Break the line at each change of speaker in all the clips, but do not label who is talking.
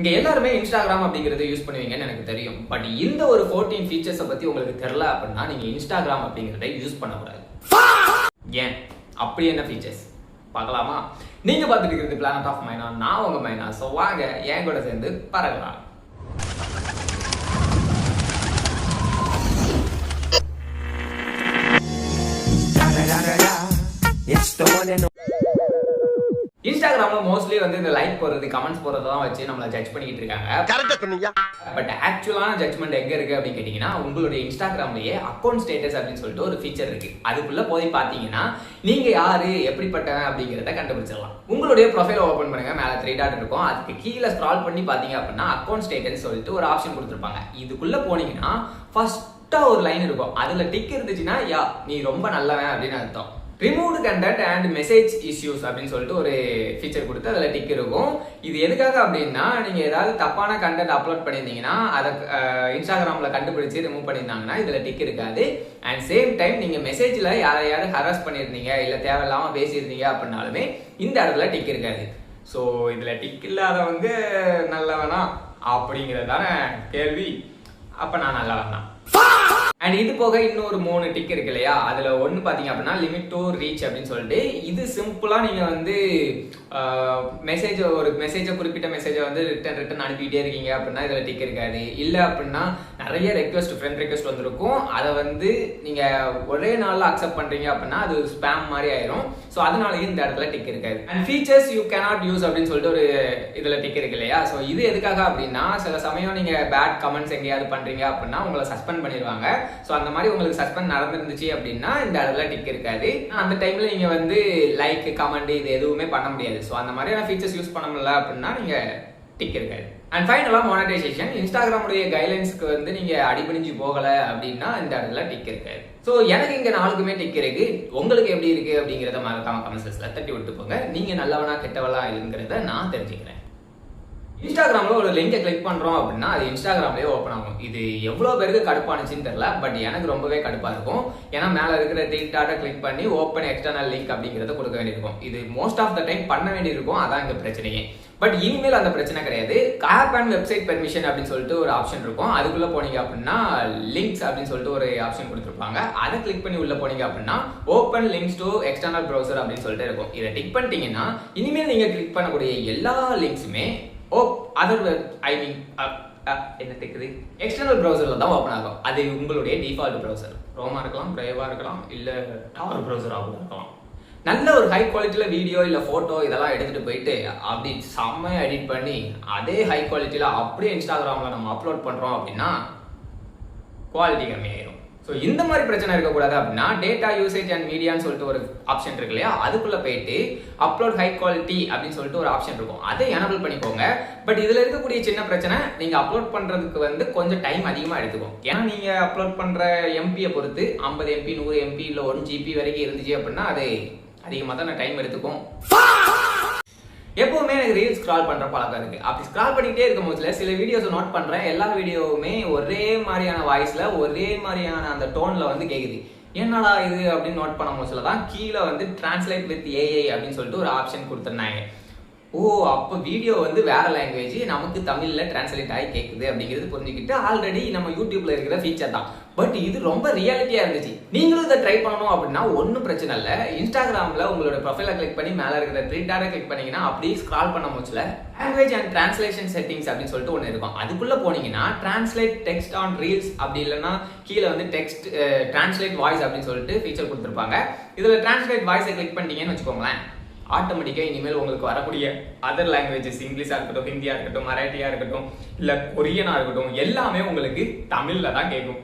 இங்க எல்லாருமே இன்ஸ்டாகிராம் அப்படிங்கறத யூஸ் பண்ணுவீங்கன்னு எனக்கு தெரியும். பட் இந்த ஒரு 14 ஃபீச்சர்ஸை பத்தி உங்களுக்கு தெரியல அப்படின்னா நீங்க இன்ஸ்டாகிராம் அப்படிங்கறத யூஸ் பண்ணக்கூடாது. ஏன்? அப்படி என்ன ஃபீச்சர்ஸ் பார்க்கலாமா? நீங்க பார்த்துட்டு இருக்கிறது பிளானட் ஆஃப் மைனா, நான் உங்க மைனா. ஸோ வாங்க என் கூட சேர்ந்து பறக்கலாம். இன்ஸ்டாகிராம்ல மோஸ்ட்லி வந்து இந்த லைக் போறது, கமெண்ட்ஸ் போறதெல்லாம் வச்சு நம்மள ஜட்ஜ் பண்ணிட்டு இருக்காங்க. கரெக்ட்டா சொன்னீங்க. பட் ஆக்சுவலான ஜட்ஜ்மெண்ட் எங்க இருக்கு அப்படின்னு கேட்டீங்கன்னா, உங்களுடைய இன்ஸ்டாகிராம்லயே அக்கவுண்ட் ஸ்டேட்டஸ் அப்படின்னு சொல்லிட்டு ஒரு ஃபீச்சர் இருக்கு. அதுக்குள்ள போய் பாத்தீங்கன்னா நீங்க யாரு, எப்படிப்பட்டவன் அப்படிங்கறத கண்டுபிடிச்சிடலாம். உங்களுடைய ப்ரொஃபைல் ஓபன் பண்ணுங்க, மேல 3 டாட் இருக்கும். அதுக்கு கீழே ஸ்க்ரால் பண்ணி பாத்தீங்க அப்படின்னா அக்கவுண்ட் ஸ்டேட்டஸ் சொல்லிட்டு ஒரு ஆப்ஷன் கொடுத்துருப்பாங்க. இதுக்குள்ள போனீங்கன்னா ஃபர்ஸ்டா ஒரு லைன் இருக்கும். அதுல டிக் இருந்துச்சுன்னா யா நீ ரொம்ப நல்லவன் அப்படின்னு அர்த்தம். Removed content and message issues அப்படின்னு சொல்லிட்டு ஒரு ஃபீச்சர் கொடுத்து அதில் டிக் இருக்கும். இது எதுக்காக அப்படின்னா நீங்க ஏதாவது தப்பான கண்டென்ட் அப்லோட் பண்ணியிருந்தீங்கன்னா அதை இன்ஸ்டாகிராமில் கண்டுபிடிச்சு ரிமூவ் பண்ணியிருந்தாங்கன்னா இதில் டிக் இருக்காது. அண்ட் சேம் டைம் நீங்க மெசேஜில் யாரையாவது ஹராஸ் பண்ணியிருந்தீங்க இல்லை தேவையில்லாமல் பேசியிருந்தீங்க அப்படின்னாலுமே இந்த இடத்துல டிக் இருக்காது. ஸோ இதில் டிக் இல்லாதவங்க நல்லவனா அப்படிங்கிறதான கேள்வி. அப்போ நான் நல்லவன் தான். அண்ட் இது போக இன்னொரு 3 டிக் இருக்கு இல்லையா, அதுல ஒன்னு பாத்தீங்க அப்படின்னா லிமிட் டு ரீச் அப்படின்னு சொல்லிட்டு இது சிம்பிளா நீங்க வந்து ஒரு மெசேஜை குறிப்பிட்ட மெசேஜை வந்து ரிட்டன் அனுப்பிட்டே இருக்கீங்க அப்படின்னா இதுல டிக் இருக்காது. இல்ல அப்படின்னா நிறைய ஃப்ரெண்ட் ரெக்வெஸ்ட் வந்திருக்கும், அதை வந்து நீங்க ஒரே நாள்ல அக்செப்ட் பண்றீங்க அப்படின்னா அது ஸ்பேம் மாதிரி ஆயிரும். ஸோ அதனாலயும் இந்த இடத்துல டிக் இருக்காது. And features you cannot use அப்படின்னு சொல்லிட்டு ஒரு இதுல டிக் இருக்கு இல்லையா. ஸோ இது எதுக்காக அப்படின்னா சில சமயம் நீங்க பேட் கமெண்ட்ஸ் எங்கேயாவது பண்றீங்க அப்படின்னா உங்களை சஸ்பெண்ட் பண்ணிடுவாங்க. ஸோ அந்த மாதிரி உங்களுக்கு சஸ்பெண்ட் நடந்துருந்துச்சு அப்படின்னா இந்த இடத்துல டிக் இருக்காது. அந்த டைம்ல நீங்க வந்து லைக் கமெண்ட் இது எதுவுமே பண்ண முடியாது. ஸோ அந்த மாதிரியான ஃபீச்சர்ஸ் யூஸ் பண்ண முடியல அப்படின்னா நீங்க டிக் இருக்காது. அண்ட் ஃபைனலா மானிட்டைசேஷன். இன்ஸ்டாகிராமுடைய கைட்லைன்ஸ்க்கு வந்து நீங்க அடிபணிஞ்சு போகல அப்படின்னா இந்த இடத்துல டிக் இருக்காது. ஸோ எனக்கு இங்க 4க்குமே டிக் இருக்கு. உங்களுக்கு எப்படி இருக்கு அப்படிங்கிறத மறக்காம கமெண்ட்ஸ்ல தட்டி விட்டு போங்க. நீங்க நல்லவனா கெட்டவளா இல்லைங்கிறத நான் தெரிஞ்சுக்கிறேன். இன்ஸ்டாகிராம்ல ஒரு லிங்கை கிளிக் பண்றோம் அப்படின்னா அது இன்ஸ்டாகிராம்லயே ஓப்பன் ஆகும். இது எவ்வளவு பேருக்கு கடுப்பானுச்சுன்னு தெரியல, பட் எனக்கு ரொம்பவே கடுப்பா இருக்கும். ஏன்னா மேல இருக்கிற 3 டாட்டை கிளிக் பண்ணி ஓப்பன் எக்ஸ்டர்னல் லிங்க் அப்படிங்கறத கொடுக்க வேண்டியிருக்கும். இது மோஸ்ட் ஆஃப் த டைம் பண்ண வேண்டியிருக்கும். அதான் இந்த பிரச்சனையே. பட் இனிமேல் அந்த பிரச்சனை கிடையாது. ஆப் அண்ட் வெப்சைட் பெர்மிஷன் அப்படின்னு சொல்லிட்டு ஒரு ஆப்ஷன் இருக்கும். அதுக்குள்ள போனீங்க அப்படின்னா லிங்க்ஸ் அப்படின்னு சொல்லிட்டு ஒரு ஆப்ஷன் கொடுத்துருப்பாங்க. அதை கிளிக் பண்ணி உள்ள போனீங்க அப்படின்னா open links to external browser அப்படின்னு சொல்லிட்டு இருக்கும். இதை டிக் பண்ணிட்டீங்கன்னா இனிமேல் நீங்க கிளிக் பண்ணக்கூடிய எல்லா லிங்க்ஸுமே என்ன தெரியுது எக்ஸ்டர்னல் ப்ரௌசர்ல தான் ஓப்பன் ஆகும். அது உங்களுடைய டிஃபால்ட் ப்ரௌசர் ரோமா இருக்கலாம், பிரைவா இருக்கலாம், இல்ல டாவர் ப்ரௌசராகவும் இருக்கலாம். நல்ல ஒரு ஹை குவாலிட்டியில வீடியோ இல்ல போட்டோ இதெல்லாம் எடுத்துட்டு போயிட்டு அப்படி செம்மையா எடிட் பண்ணி அதே ஹை குவாலிட்டியில அப்படியே இன்ஸ்டாகிராம்ல நம்ம அப்லோட் பண்றோம் அப்படின்னா குவாலிட்டி கம்மியாயிரும். ஸோ இந்த மாதிரி பிரச்சனை இருக்கக்கூடாது அப்படின்னா டேட்டா யூசேஜ் அண்ட் மீடியான்னு சொல்லிட்டு ஒரு ஆப்ஷன் இருக்கு இல்லையா, அதுக்குள்ள போயிட்டு அப்லோட் ஹை குவாலிட்டி அப்படின்னு சொல்லிட்டு ஒரு ஆப்ஷன் இருக்கும். அதை எனபிள் பண்ணிக்கோங்க. பட் இதுல இருக்கக்கூடிய சின்ன பிரச்சனை, நீங்க அப்லோட் பண்றதுக்கு வந்து கொஞ்சம் டைம் அதிகமா எடுத்துக்கும். ஏன்னா நீங்க அப்லோட் பண்ற எம்பியை பொறுத்து 50 MB 100 MB இல்ல 1 GB வரைக்கும் இருந்துச்சு அப்படின்னா அது அதிகமாக தான் டைம் எடுத்துக்கும். எப்பவுமே எனக்கு ரீல்ஸ் ஸ்க்ரால் பண்ற பழக்கம் இருக்கு. அப்படி ஸ்க்ரால் பண்ணிட்டே இருக்கும் போதுல சில வீடியோஸ் நோட் பண்றேன். எல்லா வீடியோவுமே ஒரே மாதிரியான வாய்ஸ்ல ஒரே மாதிரியான அந்த டோன்ல வந்து கேக்குது. என்னடா இது அப்படின்னு நோட் பண்ண போதுல தான் கீழே வந்து டிரான்ஸ்லேட் வித் ஏஐ அப்படின்னு சொல்லிட்டு ஒரு ஆப்ஷன் கொடுத்துருந்தாங்க. ஓ அப்போ வீடியோ வந்து வேற லாங்குவேஜ் நமக்கு தமிழ்ல டிரான்ஸ்லேட் ஆகி கேட்குது அப்படிங்கிறது புரிஞ்சுக்கிட்டு ஆல்ரெடி நம்ம யூடியூப்ல இருக்கிற ஃபீச்சர் தான். பட் இது ரொம்ப ரியாலிட்டியா இருந்துச்சு. நீங்களும் இதை ட்ரை பண்ணணும் அப்படின்னா ஒன்றும் பிரச்சனை இல்லை. இன்ஸ்டாகிராம்ல உங்களோட ப்ரொஃபைலை கிளிக் பண்ணி மேல இருக்கிற 3 டாட்டை கிளிக் பண்ணீங்கன்னா அப்படியே ஸ்க்ரால் பண்ண போதுல லாங்குவேஜ் அண்ட் டிரான்ஸ்லேஷன் செட்டிங்ஸ் அப்படின்னு சொல்லிட்டு ஒன்று இருக்கும். அதுக்குள்ள போனீங்கன்னா டிரான்ஸ்லேட் டெக்ஸ்ட் ஆன் ரீல்ஸ் அப்படி இல்லைன்னா கீழே வந்து டெக்ஸ்ட் டிரான்ஸ்லேட் வாய்ஸ் அப்படின்னு சொல்லிட்டு ஃபீச்சர் கொடுத்துருப்பாங்க. இதுல டிரான்ஸ்லேட் வாய்ஸை கிளிக் பண்ணிட்டீங்கன்னு வச்சுக்கோங்களேன், ஆட்டோமேட்டிக்காக இனிமேல் உங்களுக்கு வரக்கூடிய அதர் லாங்குவேஜஸ் இங்கிலீஷாக இருக்கட்டும், ஹிந்தியா இருக்கட்டும், மராட்டியா இருக்கட்டும், இல்லை கொரியனா இருக்கட்டும், எல்லாமே உங்களுக்கு தமிழ்ல தான் கேட்கும்.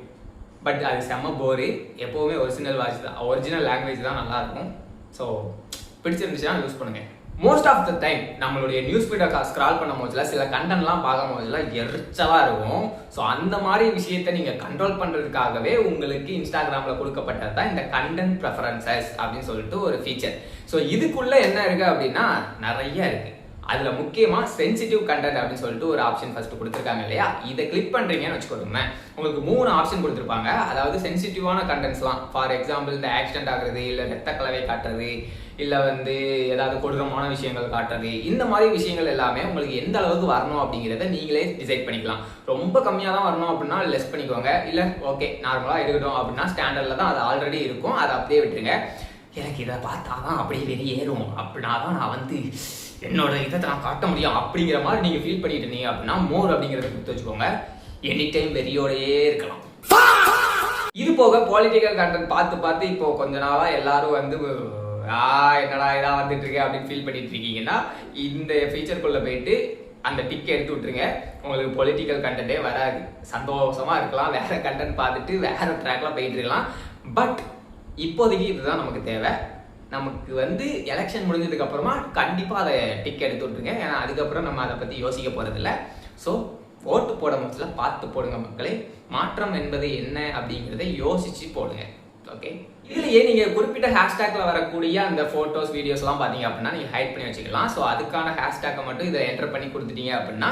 பட் அது செம்ம போரு. எப்போவுமே ஒரிஜினல் லாங்குவேஜ் தான் நல்லா இருக்கும். ஸோ பிடிச்சிருந்துச்சுன்னா யூஸ் பண்ணுங்க. மோஸ்ட் ஆஃப் த டைம் நம்மளுடைய நியூஸ் ஃபீடை ஸ்க்ரால் பண்ணும் போதுல சில கண்டென்ட்லாம் பார்க்கும் போதுல எரிச்சலா இருக்கும். ஸோ அந்த மாதிரி விஷயத்த நீங்க கண்ட்ரோல் பண்றதுக்காகவே உங்களுக்கு இன்ஸ்டாகிராம்ல கொடுக்கப்பட்டது தான் இந்த கண்டென்ட் ப்ரெஃபரன்சஸ் அப்படின்னு சொல்லிட்டு ஒரு ஃபீச்சர். ஸோ இதுக்குள்ள என்ன இருக்கு அப்படின்னா நிறைய இருக்கு. அதுல முக்கியமா சென்சிட்டிவ் கண்டென்ட் அப்படின்னு சொல்லிட்டு ஒரு ஆப்ஷன் ஃபர்ஸ்ட் கொடுத்துருக்காங்க இல்லையா. இதை கிளிக் பண்றீங்கன்னு வச்சுக்கோங்க, உங்களுக்கு 3 ஆப்ஷன் கொடுத்துருப்பாங்க. அதாவது சென்சிட்டிவான கண்டென்ட்ஸ்லாம், ஃபார் எக்ஸாம்பிள் இந்த ஆக்சிடென்ட் ஆகுறது, இல்ல ரத்த கலவை காட்டுறது, இல்லை வந்து ஏதாவது கொடூரமான விஷயங்கள் காட்டுறது, இந்த மாதிரி விஷயங்கள் எல்லாமே உங்களுக்கு எந்த அளவுக்கு வரணும் அப்படிங்கிறத நீங்களே டிசைட் பண்ணிக்கலாம். ரொம்ப கம்மியாக தான் வரணும் அப்படின்னா லெஸ் பண்ணிக்கோங்க, இல்லை ஓகே நார்மலாக இருக்கட்டும் அப்படின்னா ஸ்டாண்டர்டில் தான் அது ஆல்ரெடி இருக்கும், அதை அப்படியே விட்டுருங்க. எனக்கு இதை பார்த்தா தான் அப்படியே வெளியேறும் அப்படின்னா தான் நான் வந்து என்னோட இதை நான் காட்ட முடியும் அப்படிங்கிற மாதிரி நீங்கள் ஃபீல் பண்ணிட்டு இருந்தீங்க அப்படின்னா மோர் அப்படிங்கிறத கொடுத்து வச்சுக்கோங்க. எனி டைம் வெறியோடையே இருக்கலாம். இது போக பொலிட்டிக்கல் கண்டென்ட் பார்த்து இப்போ கொஞ்ச நாளா எல்லாரும் வந்து என்னடா இதாக வந்துட்டு இருக்கேன் அப்படின்னு ஃபீல் பண்ணிட்டு இருக்கீங்கன்னா இந்த ஃபீச்சருக்குள்ள போயிட்டு அந்த டிக் எடுத்து விட்டுருங்க. உங்களுக்கு பொலிட்டிக்கல் கண்டென்ட்டே வராது. சந்தோஷமா இருக்கலாம், வேற கண்டென்ட் பார்த்துட்டு வேற ட்ராக்லாம் போயிட்டு இருக்கலாம். பட் இப்போதைக்கு இதுதான் நமக்கு தேவை. நமக்கு வந்து எலெக்ஷன் முடிஞ்சதுக்கு அப்புறமா கண்டிப்பா அதை டிக் எடுத்து விட்டுருங்க. ஏன்னா அதுக்கப்புறம் நம்ம அதை பத்தி யோசிக்க போறதில்ல. ஸோ ஓட்டு போட முடியல பார்த்து போடுங்க மக்களே. மாற்றம் என்பது என்ன அப்படிங்கிறத யோசிச்சு போடுங்க. ஓகே, இதுலயே நீங்க குறிப்பிட்ட ஹேஷ்டேக்ல வரக்கூடிய அந்த போட்டோஸ் வீடியோஸ் எல்லாம் பாத்தீங்க அப்படின்னா நீங்க ஹைட் பண்ணி வச்சுக்கலாம். ஸோ அதுக்கான ஹேஷ்டேக்கை மட்டும் இதை என்டர் பண்ணி கொடுத்துட்டீங்க அப்படின்னா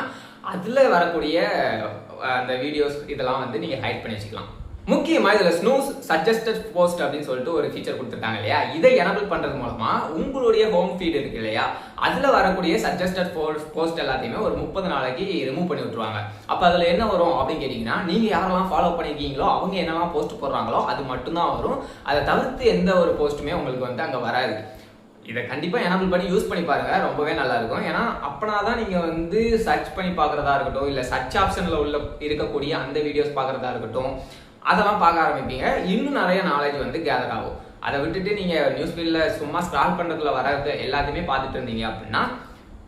அதுல வரக்கூடிய அந்த வீடியோஸ் இதெல்லாம் வந்து நீங்க ஹைட் பண்ணி வச்சுக்கலாம். முக்கியமா இதுல ஸ்னூஸ் சஜஸ்டட் போஸ்ட் அப்படின்னு சொல்லிட்டு ஒரு ஃபீச்சர் கொடுத்துருக்காங்க இல்லையா, இதை எனபிள் பண்றது மூலமா உங்களுடைய ஹோம் ஃபீட் இருக்கு இல்லையா, அதுல வரக்கூடிய சஜஸ்டட் போஸ்ட் எல்லாத்தையுமே ஒரு 30 நாளைக்கு ரிமூவ் பண்ணி விட்டுருவாங்க. அப்ப அதுல என்ன வரும் அப்படின்னு கேட்டீங்கன்னா, நீங்க யாரெல்லாம் ஃபாலோ பண்ணிருக்கீங்களோ அவங்க என்னெல்லாம் போஸ்ட் போடுறாங்களோ அது மட்டும்தான் வரும். அதை தவிர்த்து எந்த ஒரு போஸ்ட்டுமே உங்களுக்கு வந்து அங்க வராது. இதை கண்டிப்பா எனபிள் பண்ணி யூஸ் பண்ணி பாருங்க, ரொம்பவே நல்லா இருக்கும். ஏன்னா அப்பனாதான் நீங்க வந்து சர்ச் பண்ணி பாக்குறதா இருக்கட்டும், இல்ல சர்ச் ஆப்ஷன்ல உள்ள இருக்கக்கூடிய அந்த வீடியோஸ் பாக்குறதா இருக்கட்டும், அதெல்லாம் பார்க்க ஆரம்பிப்பீங்க. இன்னும் நிறைய நாலேஜ் வந்து கேதர் ஆகும். அதை விட்டுட்டு நீங்க நியூஸ் ஃபீல்ட்ல சும்மா ஸ்க்ரால் பண்றதுல வர்றது எல்லாத்தையுமே பார்த்துட்டு இருந்தீங்க அப்படின்னா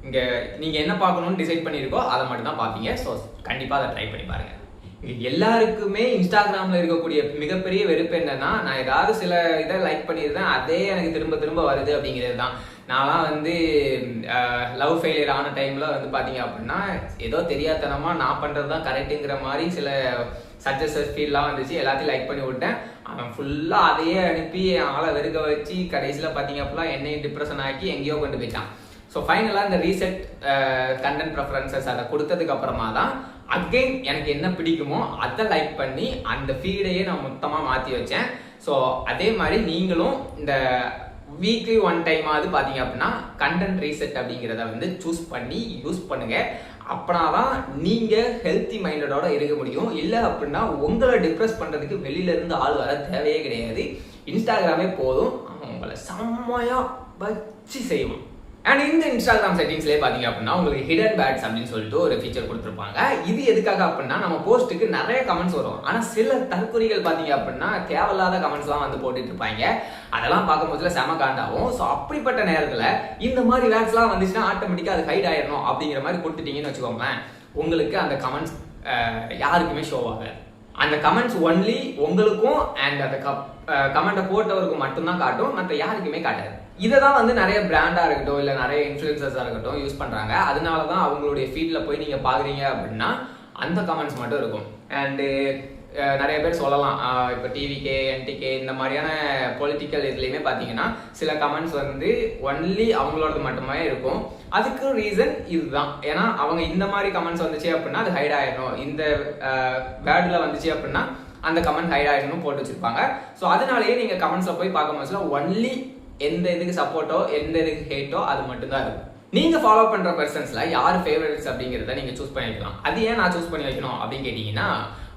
இங்க நீங்க என்ன பார்க்கணும்னு டிசைட் பண்ணிருக்கோ அதை மட்டும் தான் பார்ப்பீங்க. ஸோ கண்டிப்பா அதை ட்ரை பண்ணி பாருங்க. எல்லாருக்குமே இன்ஸ்டாகிராம்ல இருக்கக்கூடிய மிகப்பெரிய வெறுப்பு என்னன்னா, நான் ஏதாவது சில இதை லைக் பண்ணியிருந்தேன் அதே எனக்கு திரும்ப திரும்ப வருது அப்படிங்கிறது தான். நான்லாம் வந்து லவ் ஃபெயிலியர் ஆன டைம்ல வந்து பாத்தீங்க அப்படின்னா ஏதோ தெரியாதனமா நான் பண்றதுதான் கரெக்டுங்கிற மாதிரி சில சஜஸ்டட் ஃபீல்லாம் வந்துச்சு. எல்லாத்தையும் லைக் பண்ணி விட்டேன். அவன் ஃபுல்லா அதையே அனுப்பி ஆளை வெறுக்க வச்சு கடைசியில பாத்தீங்க அப்படின்னா என்னையும் டிப்ரெஷன் ஆக்கி எங்கேயோ கொண்டு போயிட்டான். ஸோ ஃபைனலாக இந்த ரீசெட் கண்டென்ட் ப்ரெஃபரன்சஸ் அதை கொடுத்ததுக்கு அப்புறமா தான் அகெயின் எனக்கு என்ன பிடிக்குமோ அதை லைக் பண்ணி அந்த ஃபீடையே நான் மொத்தமாக மாற்றி வச்சேன். ஸோ அதே மாதிரி நீங்களும் இந்த வீக்லி 1 டைமாவது பார்த்தீங்க அப்படின்னா கண்டென்ட் ரீசெட் அப்படிங்கிறத வந்து சூஸ் பண்ணி யூஸ் பண்ணுங்க. அப்படின்னாதான் நீங்க ஹெல்த்தி மைண்டடோட இருக்க முடியும். இல்லை அப்படின்னா உங்களை டிப்ரெஸ் பண்றதுக்கு வெளியில இருந்து ஆள் வர தேவையே கிடையாது. இன்ஸ்டாகிராமே போதும், உங்களை செம்மையா வச்சு செய்வோம். அண்ட் இந்த இன்ஸ்டாகிராம் செட்டிங்ஸ்லேயே பார்த்தீங்க அப்படின்னா உங்களுக்கு ஹிடன் பேட்ஸ் அப்படின்னு சொல்லிட்டு ஒரு ஃபீச்சர் கொடுத்துருப்பாங்க. இது எதுக்காக அப்படின்னா நம்ம போஸ்ட்டுக்கு நிறைய கமெண்ட்ஸ் வரும். ஆனால் சில தற்கொலைகள் பார்த்தீங்க அப்படின்னா தேவையில்லாத கமெண்ட்ஸ்லாம் வந்து போட்டுட்டு இருப்பாங்க. அதெல்லாம் பார்க்கும்போதுல செம காண்டாகும். ஸோ அப்படிப்பட்ட நேரத்தில் இந்த மாதிரி வேட்ஸ்லாம் வந்துச்சுன்னா ஆட்டோமேட்டிக்காக அது ஹைட் ஆயிடணும் அப்படிங்கிற மாதிரி கொடுத்துட்டீங்கன்னு வச்சுக்கோங்களேன், உங்களுக்கு அந்த கமெண்ட்ஸ் யாருக்குமே ஷோ ஆகாது. அந்த கமெண்ட்ஸ் ஒன்லி உங்களுக்கும் அண்ட் அந்த கமெண்ட்டை போட்டவருக்கும் மட்டும்தான் காட்டும், மற்ற யாருக்குமே காட்டாது. இதை தான் வந்து நிறைய பிராண்டா இருக்கட்டும் இல்லை நிறைய இன்ஃப்ளூயன்சர்ஸா இருக்கட்டும் யூஸ் பண்றாங்க. அதனால தான் அவங்களுடைய ஃபீட்ல போய் நீங்க பாக்குறீங்க அப்படின்னா அந்த கமெண்ட்ஸ் மட்டும் இருக்கும். அண்டு நிறைய பேர் சொல்லலாம், இப்போ டிவிகே என்டிகே இந்த மாதிரியான பொலிட்டிக்கல் இதுலையுமே பார்த்தீங்கன்னா சில கமெண்ட்ஸ் வந்து ஒன்லி அவங்களோடது மட்டுமே இருக்கும். அதுக்கு ரீசன் இதுதான். ஏன்னா அவங்க இந்த மாதிரி கமெண்ட்ஸ் வந்துச்சு அப்படின்னா அது ஹைட் ஆயிடணும், இந்த வேர்டில் வந்துச்சு அப்படின்னா அந்த கமெண்ட் ஹைட் ஆயிடணும் போட்டு வச்சிருப்பாங்க. ஸோ அதனாலேயே நீங்க கமெண்ட்ஸ்ல போய் பார்க்கும்போது ஒன்லி எந்த இதுக்கு சப்போர்ட்டோ எந்த இதுக்கு ஹேட்டோ அது மட்டும்தான் இருக்கும். நீங்க ஃபாலோ பண்ற பர்சன்ஸ்ல யார் ஃபேவரட்ஸ் அப்படிங்கிறத நீங்க சூஸ் பண்ணிக்கலாம். அது ஏன் நான் சூஸ் பண்ணி வைக்கணும் அப்படின்னு கேட்டீங்கன்னா,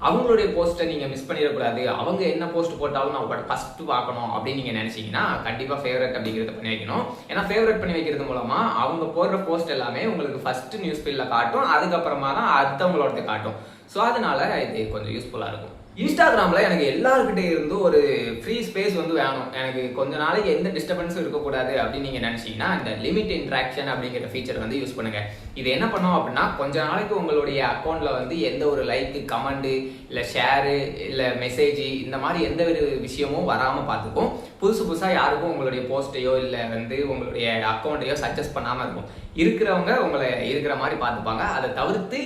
அவங்களுடைய போஸ்ட்டை நீங்க மிஸ் பண்ணிடக்கூடாது, அவங்க என்ன போஸ்ட் போட்டாலும் நான் ஃபர்ஸ்ட் பார்க்கணும் அப்படின்னு நீங்க நினைச்சீங்கன்னா கண்டிப்பா ஃபேவரட் அப்படிங்கிறத பண்ணி வைக்கணும். ஏன்னா ஃபேவரட் பண்ணி வைக்கிறது மூலமா அவங்க போடுற போஸ்ட் எல்லாமே உங்களுக்கு ஃபர்ஸ்ட் நியூஸ் ஃபீல்ட்ல காட்டும், அதுக்கப்புறமா தான் அடுத்தவங்களோட காட்டும். ஸோ அதனால இது கொஞ்சம் யூஸ்ஃபுல்லா இருக்கும். இன்ஸ்டாகிராம்ல எனக்கு எல்லாருக்கிட்டே இருந்து ஒரு ஃப்ரீ ஸ்பேஸ் வந்து வேணும், எனக்கு கொஞ்ச நாளைக்கு எந்த டிஸ்டர்பன்ஸும் இருக்கக்கூடாது அப்படின்னு நீங்க நினைச்சீங்கன்னா இந்த லிமிட் இன்ட்ராக்ஷன் அப்படிங்கிற ஃபீச்சர் வந்து யூஸ் பண்ணுங்க. இது என்ன பண்ணும் அப்படின்னா கொஞ்ச நாளைக்கு உங்களுடைய அக்கௌண்ட்ல வந்து எந்த ஒரு லைக் கமெண்ட் இல்லை ஷேரு இல்லை மெசேஜ் இந்த மாதிரி எந்த ஒரு விஷயமும் வராமல் பார்த்துக்கும். புதுசாக யாருக்கும் உங்களுடைய போஸ்ட்டையோ இல்லை வந்து உங்களுடைய அக்கௌண்ட்டையோ சஜஸ்ட் பண்ணாமல் இருக்கும். இருக்கிறவங்க உங்களை இருக்கிற மாதிரி பார்த்துப்பாங்க. அதை தவிர்த்து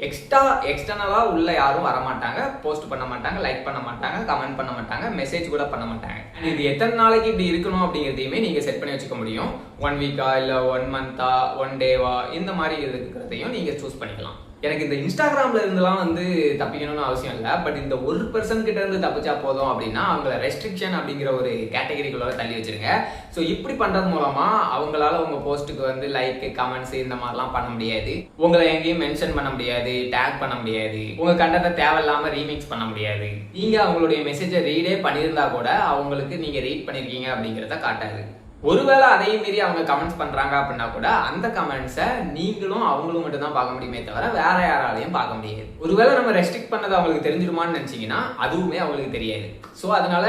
எக்ஸ்டர்னலா உள்ள யாரும் வரமாட்டாங்க, போஸ்ட் பண்ண மாட்டாங்க, லைக் பண்ண மாட்டாங்க, கமெண்ட் பண்ண மாட்டாங்க, மெசேஜ் கூட பண்ண மாட்டாங்க. இது எத்தனை நாளைக்கு இப்படி இருக்கணும் அப்படிங்கிறதையுமே நீங்க செட் பண்ணி வச்சுக்க முடியும். 1 வீக்கா இல்ல 1 மந்தா 1 டேவா இந்த மாதிரி இருக்கிறதையும் நீங்க சூஸ் பண்ணிக்கலாம். எனக்கு இந்த இன்ஸ்டாகிராம்ல இருந்துலாம் வந்து தப்பிக்கணும்னு அவசியம் இல்லை. பட் இந்த ஒரு பர்சன் கிட்ட இருந்து தப்பிச்சா போதும் அப்படின்னா அவங்கள ரெஸ்ட்ரிக்ஷன் அப்படிங்கிற ஒரு கேட்டகரிக்குள்ள தள்ளி வச்சிருங்க. ஸோ இப்படி பண்றது மூலமா அவங்களால உங்க போஸ்ட்டுக்கு வந்து லைக், கமெண்ட்ஸ் இந்த மாதிரிலாம் பண்ண முடியாது. உங்களை எங்கேயும் மென்ஷன் பண்ண முடியாது, டேக் பண்ண முடியாது, உங்க கண்டத்தை தேவையில்லாம ரீமிக்ஸ் பண்ண முடியாது. நீங்க அவங்களுடைய மெசேஜை ரீடே பண்ணியிருந்தா கூட அவங்களுக்கு நீங்க ரீட் பண்ணிருக்கீங்க அப்படிங்கிறத காட்டாது. ஒருவேளை அதையும் மீறி அவங்க கமெண்ட்ஸ் பண்றாங்க அப்படின்னா கூட அந்த கமெண்ட்ஸை நீங்களும் அவங்களும் மட்டும் தான் பார்க்க முடியுமே தவிர வேற யாராலையும் பார்க்க முடியாது. ஒருவேளை நம்ம ரெஸ்ட்ரிக்ட் பண்ணது அவங்களுக்கு தெரிஞ்சிருமான்னு நினைச்சீங்கன்னா அதுவுமே அவங்களுக்கு தெரியாது. ஸோ அதனால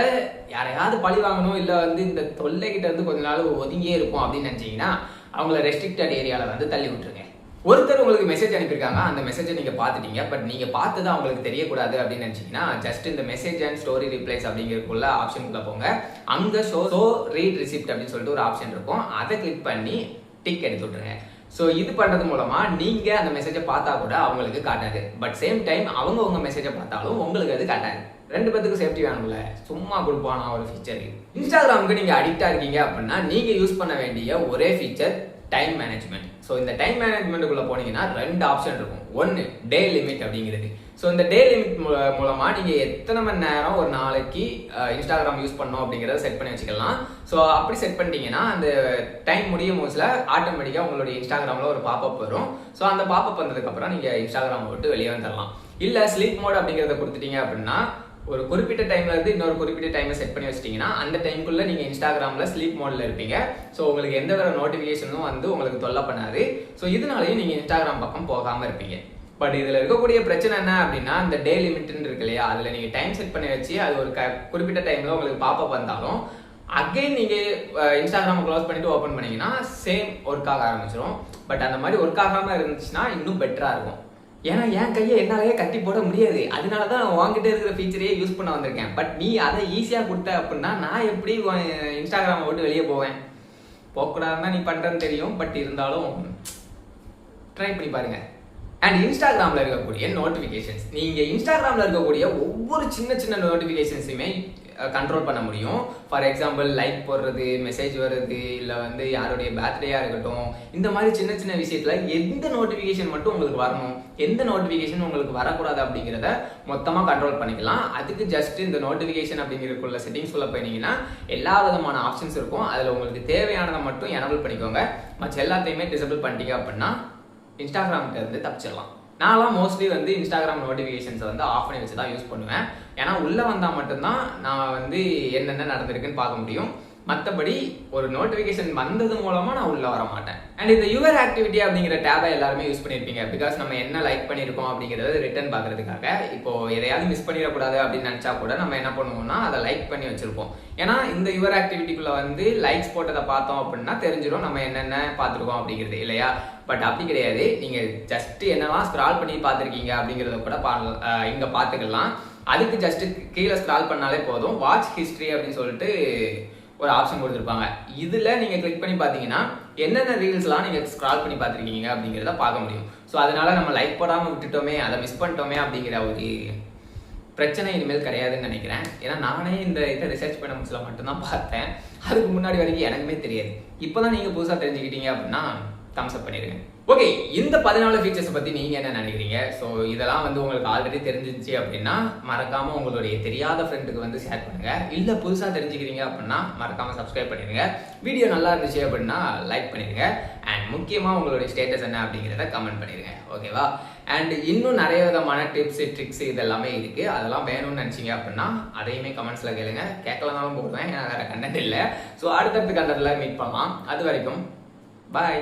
யாரையாவது பழி வாங்கணும் இல்லை வந்து இந்த தொல்லை கிட்ட இருந்து கொஞ்ச நாள் ஒதுங்கியே இருக்கும் அப்படின்னு நினைச்சீங்கன்னா அவங்கள ரெஸ்ட்ரிக்டட் ஏரியாவில் வந்து தள்ளி விட்டுருங்க. ஒருத்தர் உங்களுக்கு மெசேஜ் அனுப்பியிருக்காங்க, அந்த மெசேஜை நீங்க பார்த்துட்டீங்க, பட் நீங்க பார்த்தது அவங்களுக்கு தெரியக்கூடாது அப்படின்னு நினைச்சீங்கன்னா ஜஸ்ட் இந்த மெசேஜ் அண்ட் ஸ்டோரி ரிப்ளைஸ் அப்படிங்கிறதுக்குள்ள ஆப்ஷனுக்குள்ள போங்க. அங்க ஷோ ரீட் ரிசிப்ட் அப்படின்னு சொல்லிட்டு ஒரு ஆப்ஷன் இருக்கும், அதை கிளிக் பண்ணி டிக் எடுத்து விட்டுருங்க. ஸோ இது பண்றது மூலமா நீங்க அந்த மெசேஜை பார்த்தா கூட அவங்களுக்கு காட்டாது, பட் சேம் டைம் அவங்க உங்க மெசேஜை பார்த்தாலும் உங்களுக்கு அது காட்டாது. ரெண்டு பேத்துக்கும் சேஃப்டி வேணும்ல, சும்மா கொடுப்பானா ஒரு ஃபீச்சர். இன்ஸ்டாகிராமுக்கு நீங்க அடிக்டா இருக்கீங்க அப்படின்னா நீங்க யூஸ் பண்ண வேண்டிய ஒரே ஃபீச்சர் டைம் மேனேஜ்மெண்ட். ஸோ இந்த டைம் மேனேஜ்மெண்ட்டுக்குள்ள போனீங்கன்னா ரெண்டு ஆப்ஷன் இருக்கும். ஒன்று டே லிமிட் அப்படிங்கிறது. ஸோ இந்த டே லிமிட் மூலமா நீங்க எத்தனை மணி நேரம் ஒரு நாளைக்கு இன்ஸ்டாகிராம் யூஸ் பண்ணணும் அப்படிங்கிறத செட் பண்ணி வச்சுக்கலாம். ஸோ அப்படி செட் பண்ணிட்டீங்கன்னா அந்த டைம் முடியும் போதுல ஆட்டோமேட்டிக்கா உங்களுடைய இன்ஸ்டாகிராம்ல ஒரு பாப்அப் வரும். ஸோ அந்த பாப்அப் வந்ததுக்கு அப்புறம் நீங்க இன்ஸ்டாகிராம் விட்டு வெளியே வந்துடலாம். இல்ல ஸ்லீப் மோட் அப்படிங்கிறத கொடுத்துட்டீங்க அப்படின்னா ஒரு குறிப்பிட்ட டைம்ல இருந்து இன்னொரு குறிப்பிட்ட டைமை செட் பண்ணி வச்சிட்டீங்கன்னா அந்த டைமுக்குள்ள நீங்க இன்ஸ்டாகிராம்ல ஸ்லீப் மோட்ல இருப்பீங்க. ஸோ உங்களுக்கு எந்த வேற நோட்டிபிகேஷனும் வந்து உங்களுக்கு தொல்லை பண்ணாது. ஸோ இதனாலையும் நீங்க இன்ஸ்டாகிராம் பக்கம் போகாம இருப்பீங்க. பட் இதுல இருக்கக்கூடிய பிரச்சனை என்ன அப்படின்னா இந்த டே லிமிட்னு இருக்கு இல்லையா, அதுல நீங்க டைம் செட் பண்ணி வச்சு அது ஒரு குறிப்பிட்ட டைம்ல உங்களுக்கு பாப்பப் வந்தாலும் அகைன் நீங்க இன்ஸ்டாகிராம் க்ளோஸ் பண்ணிட்டு ஓபன் பண்ணீங்கன்னா சேம் ஒர்க் ஆக ஆரம்பிச்சிடும். பட் அந்த மாதிரி ஒர்க் ஆகாம இருந்துச்சுன்னா இன்னும் பெட்டரா இருக்கும். ஏன்னா என் கையை என்னாலேயே கட்டி போட முடியாது, அதனாலதான் உங்ககிட்ட இருக்கிற ஃபீச்சரையே யூஸ் பண்ண வந்திருக்கேன். பட் நீ அதை ஈஸியா கொடுத்த அப்படின்னா நான் எப்படி இன்ஸ்டாகிராமை விட்டு வெளியே போவேன்? போகக்கூடாதுன்னா நீ பண்றேன்னு தெரியும், பட் இருந்தாலும் ட்ரை பண்ணி பாருங்க. அண்ட் இன்ஸ்டாகிராம்ல இருக்கக்கூடிய நோட்டிபிகேஷன்ஸ், நீங்க இன்ஸ்டாகிராம்ல இருக்கக்கூடிய ஒவ்வொரு சின்ன சின்ன நோட்டிபிகேஷன்ஸுமே கண்ட்ரோல் பண்ண முடியும். ஃபார் எக்ஸாம்பிள் லைக் போடுறது, மெசேஜ் வருது, இல்லை வந்து யாருடைய பர்த்டேயா இருக்கட்டும், இந்த மாதிரி சின்ன சின்ன விஷயத்துல எந்த நோட்டிபிகேஷன் மட்டும் உங்களுக்கு வரணும், எந்த நோட்டிபிகேஷன் உங்களுக்கு வரக்கூடாது அப்படிங்கிறத மொத்தமா கண்ட்ரோல் பண்ணிக்கலாம். அதுக்கு ஜஸ்ட் இந்த நோட்டிபிகேஷன் அப்படிங்கிறதுக்குள்ள செட்டிங்ஸ் உள்ள போனீங்கன்னா எல்லா விதமான ஆப்ஷன்ஸ் இருக்கும். அதுல உங்களுக்கு தேவையானதை மட்டும் எனபிள் பண்ணிக்கோங்க. மற்ற எல்லாத்தையுமே டிசபிள் பண்ணிட்டீங்க அப்படின்னா இன்ஸ்டாகிராம்கிட்ட இருந்து தப்பிச்சிடலாம். நான்லாம் மோஸ்ட்லி வந்து இன்ஸ்டாகிராம் நோட்டிஃபிகேஷன்ஸை வந்து ஆஃப் பண்ணி வச்சு தான் யூஸ் பண்ணுவேன். ஏன்னா உள்ளே வந்தால் மட்டும்தான் நான் வந்து என்னென்ன நடந்திருக்குன்னு பார்க்க முடியும். மற்றபடி ஒரு நோட்டிஃபிகேஷன் வந்தது மூலமாக நான் உள்ளே வர மாட்டேன். அண்ட் இந்த யுவர் ஆக்டிவிட்டி அப்படிங்கிற டேபை எல்லாருமே யூஸ் பண்ணியிருப்பீங்க. பிகாஸ் நம்ம என்ன லைக் பண்ணியிருக்கோம் அப்படிங்கிறத ரிட்டர்ன் பார்க்கறதுக்காக. இப்போ எதையாவது மிஸ் பண்ணிடக்கூடாது அப்படின்னு நினச்சா கூட நம்ம என்ன பண்ணுவோம்னா அதை லைக் பண்ணி வச்சிருப்போம். ஏன்னா இந்த யுவர் ஆக்டிவிட்டிக்குள்ள வந்து லைக்ஸ் போட்டதை பார்த்தோம் அப்படின்னா தெரிஞ்சிடும் நம்ம என்னென்ன பார்த்துருக்கோம் அப்படிங்கிறது இல்லையா. பட் அப்படி கிடையாது, நீங்க ஜஸ்ட் என்னெல்லாம் ஸ்க்ரால் பண்ணி பார்த்துருக்கீங்க அப்படிங்கிறத கூட இங்க பார்த்துக்கலாம். அதுக்கு ஜஸ்ட் கீழே ஸ்க்ரால் பண்ணாலே போதும். வாட்ச் ஹிஸ்ட்ரி அப்படின்னு சொல்லிட்டு ஒரு ஆப்ஷன் கொடுத்துருப்பாங்க. இதுல நீங்க கிளிக் பண்ணி பார்த்தீங்கன்னா என்னென்ன ரீல்ஸ்லாம் நீங்க ஸ்க்ரால் பண்ணி பார்த்துருக்கீங்க அப்படிங்கிறத பார்க்க முடியும். ஸோ அதனால நம்ம லைக் போடாமல் விட்டுட்டோமே, அதை மிஸ் பண்ணிட்டோமே அப்படிங்கிற ஒரு பிரச்சனை இனிமேல் கிடையாதுன்னு நினைக்கிறேன். ஏன்னா நானே இந்த இதை ரிசர்ச் பண்ண முடியல மட்டும்தான் பார்த்தேன். அதுக்கு முன்னாடி வரைக்கும் எனக்குமே தெரியாது. இப்போதான் நீங்க புதுசாக தெரிஞ்சுக்கிட்டீங்க அப்படின்னா தம்ஸ் அப் பண்ணிடுங்க. ஓகே, இந்த 14 ஃபீச்சர்ஸை பத்தி நீங்க என்ன நினைக்கிறீங்க? ஸோ இதெல்லாம் வந்து உங்களுக்கு ஆல்ரெடி தெரிஞ்சிச்சு அப்படின்னா மறக்காம உங்களுடைய தெரியாத ஃப்ரெண்டுக்கு வந்து ஷேர் பண்ணுங்க. இல்ல புதுசா தெரிஞ்சுக்கிறீங்க அப்படின்னா மறக்காம சப்ஸ்கிரைப் பண்ணிடுங்க. வீடியோ நல்லா இருந்துச்சு அப்படின்னா லைக் பண்ணிடுங்க. அண்ட் முக்கியமா உங்களுடைய ஸ்டேட்டஸ் என்ன அப்படிங்கிறத கமெண்ட் பண்ணிடுங்க. ஓகேவா? அண்ட் இன்னும் நிறைய விதமான டிப்ஸ், ட்ரிக்ஸ் இதெல்லாமே இருக்கு. அதெல்லாம் வேணும்னு நினைச்சீங்க அப்படின்னா அதையுமே கமெண்ட்ஸ்ல கேளுங்க. கேட்கலனாலும் போடுவேன், ஏன்னா வேற கண்டென்ட் இல்லை. ஸோ அடுத்தடுத்த கண்டென்ட்ல மீட் பண்ணலாம். அது வரைக்கும் பாய்.